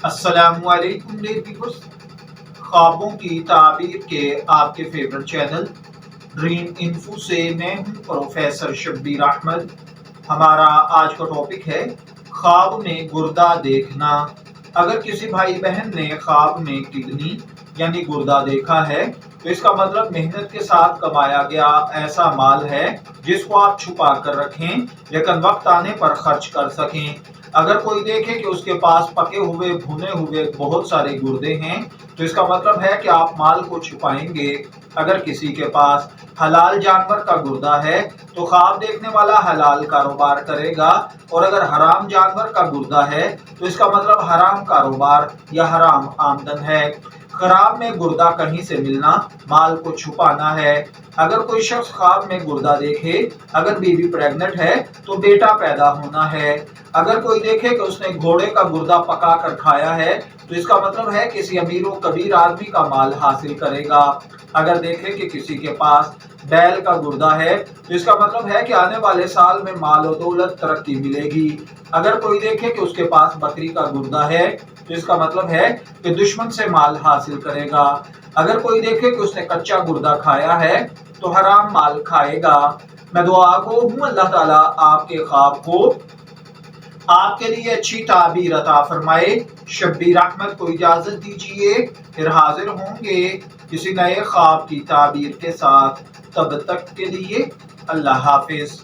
السلام علیکم ڈیئر، خوابوں کی تعبیر کے آپ کے فیورٹ چینل ڈریم انفو سے میں ہوں پروفیسر شبیر احمد۔ ہمارا آج کا ٹاپک ہے خواب میں گردہ دیکھنا۔ اگر کسی بھائی بہن نے خواب میں کڈنی یعنی گردہ دیکھا ہے تو اس کا مطلب محنت کے ساتھ کمایا گیا ایسا مال ہے جس کو آپ چھپا کر رکھیں لیکن وقت آنے پر خرچ کر سکیں۔ اگر کوئی دیکھے کہ اس کے پاس پکے ہوئے بھنے ہوئے بہت سارے گردے ہیں تو اس کا مطلب ہے کہ آپ مال کو چھپائیں گے۔ اگر کسی کے پاس حلال جانور کا گردہ ہے تو خواب دیکھنے والا حلال کاروبار کرے گا، اور اگر حرام جانور کا گردہ ہے تو اس کا مطلب حرام کاروبار یا حرام آمدن ہے۔ خواب میں گردہ کہیں سے ملنا مال کو چھپانا ہے۔ اگر کوئی شخص خواب میں گردہ دیکھے، اگر بیوی پریگنٹ ہے تو بیٹا پیدا ہونا ہے۔ اگر کوئی دیکھے کہ اس نے گھوڑے کا گردہ پکا کر کھایا ہے تو اس کا مطلب ہے کسی امیر و کبیر آدمی کا مال حاصل کرے گا۔ اگر دیکھے کہ کسی کے پاس بیل کا گردہ ہے تو اس کا مطلب ہے کہ آنے والے سال میں مال و دولت ترقی ملے گی۔ اگر کوئی دیکھے کہ اس کے پاس بکری کا گردہ ہے تو اس کا مطلب ہے کہ دشمن سے مال حاصل کرے گا۔ اگر کوئی دیکھے کہ اس نے کچا گردہ کھایا ہے تو حرام مال کھائے گا۔ میں دعا گو ہوں اللہ تعالیٰ آپ کے خواب کو آپ کے لیے اچھی تعبیر عطا فرمائے۔ شبیر احمد کو اجازت دیجیے، پھر حاضر ہوں گے کسی نئے خواب کی تعبیر کے ساتھ۔ تب تک کے لیے اللہ حافظ۔